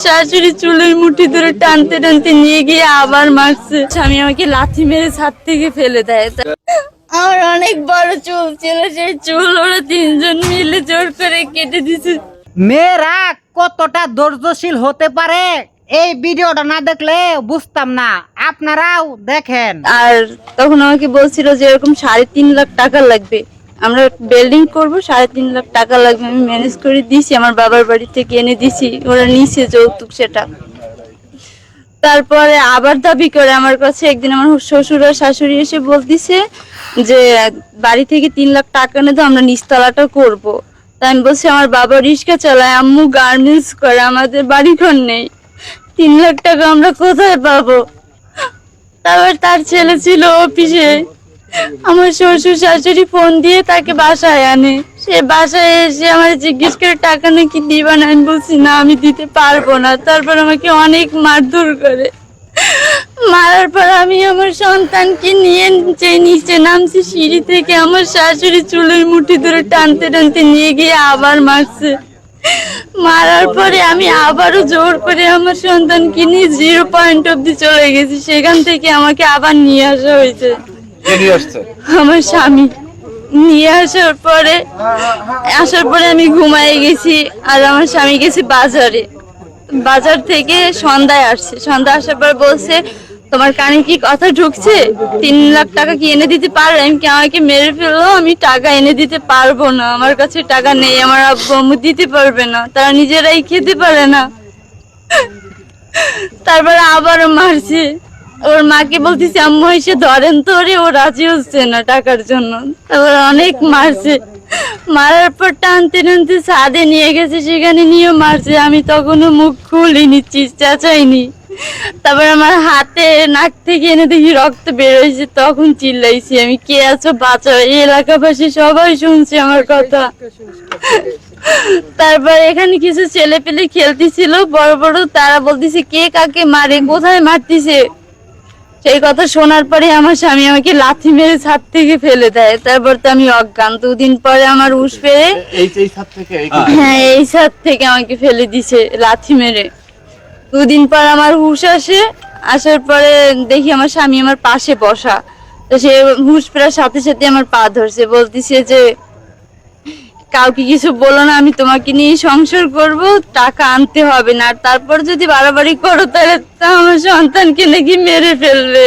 শাশুড়ি চুলের মুঠি ধরে টানতে টানতে নিয়ে গিয়ে আবার মারছে। স্বামী আমাকে লাথি মেরে ছাদ থেকে ফেলে দেয়। আমার অনেক বড় চুল ছিল, সেই চুল ওরা তিনজন মিলে জোর করে কেটে দিছে। মেয়েরা কতটা ধৈর্যশীল হতে পারে এই ভিডিওটা না দেখলে বুঝতাম না, আপনারাও দেখেন। আর তখন আমাকে বলছিল যে এরকম 3.5 লাখ টাকা লাগবে, আমরা বিল্ডিং করব, 3.5 লাখ টাকা লাগবে। আমি ম্যানেজ করে দিয়েছি, আমার বাবার বাড়ি থেকে এনে দিছি, ওরা নিচে যৌতুক সেটা। তারপরে আবার দাবি করে আমার কাছে একদিন আমার শ্বশুর আর শাশুড়ি এসে বলতিছে যে বাড়ি থেকে 3 লাখ টাকা এনে তো আমরা নিচতলাটা করব। তাই আমি বলছি আমার বাবা রিক্সা চালায়, আম্মু গার্মেন্টস করে, আমাদের বাড়ি ঘর নেই, 3 লাখ টাকা আমরা কোথায় পাবো? তারপর তার ছেলে ছিল অফিসে, আমার শ্বশুর শাশুড়ি ফোন দিয়ে তাকে বাসায় আনে। সে বাসায় এসে আমার জিজ্ঞেস করে টাকা নাকি দিবা না, আমি বলছি না আমি দিতে পারবো না। তারপর আমাকে অনেক মারধর করে, মারার পর আমি আমার সন্তানকে নিয়ে যে নিচে নামছি সিঁড়ি থেকে, আমার শাশুড়ি চুলের মুঠি ধরে টানতে টানতে নিয়ে গিয়ে আবার মারছে। মারার পরে আমি আবারও জোর করে আমার সন্তানকে নিয়ে 0 পয়েন্ট অব্দি চলে গেছি। সেখান থেকে আমাকে আবার নিয়ে আসা হয়েছে। আমার স্বামী নিয়ে আসার পরে আমি ঘুমায় গেছি, আর আমার স্বামী গেছে বাজারে। বাজার থেকে সন্ধ্যায় আসছে, সন্ধ্যা আসার পর বলছে তোমার কানে কি কথা ঢুকছে, 3 লাখ টাকা কি এনে দিতে পারো? আমি কি আমাকে মেরে ফেললো? আমি টাকা এনে দিতে পারবো না, আমার কাছে টাকা নেই, আমার আব্বু আম্মু দিতে পারবে না, তারা নিজেরাই খেতে পারে না। তারপরে আবারও মারছে। ওর মাকে বলতেছে আম্মু এসে ধরেন তো, ও রাজি হচ্ছে না টাকার জন্য। তারপর অনেক মারছে, মারার পর টানতে টানতে ছাদে নিয়ে গেছে, সেখানে নিয়ে মারছে। আমি তখনও মুখ খুলিনি, চেঁচাইনি। তারপর আমার হাতে নাক থেকে এনে দেখি রক্ত বের হয়েছে, তখন চিল্লাইছি আমি, কে আছো বাঁচাও। এই এলাকাবাসী সবাই শুনছে আমার কথা। তারপর এখানে কিছু ছেলে পেলে খেলতেছিল বড় বড়, তারা বলতেছে কে কাকে মারে, কোথায় মারতেছে। সেই কথা শোনার পরে আমার স্বামী আমাকে লাথি মেরে ছাদ থেকে ফেলে দেয়। তারপর তো আমি অজ্ঞান। 2 দিন পরে আমার হুঁশ ফেরে, হ্যাঁ এই ছাদ থেকে আমাকে ফেলে দিছে লাথি মেরে। 2 দিন পর আমার হুঁশ আসে, আসার পরে দেখি আমার স্বামী আমার পাশে বসা। তো সে হুঁশ ফেরার সাথে সাথে আমার পা ধরছে, বলতেছে যে কাউকে কিছু বলো না, আমি তোমাকে নিয়ে সংসার করব, টাকা আনতে হবে না, আর তারপর যদি বাড়াবাড়ি করো তাহলে আমার সন্তানকে নাকি মেরে ফেলবে।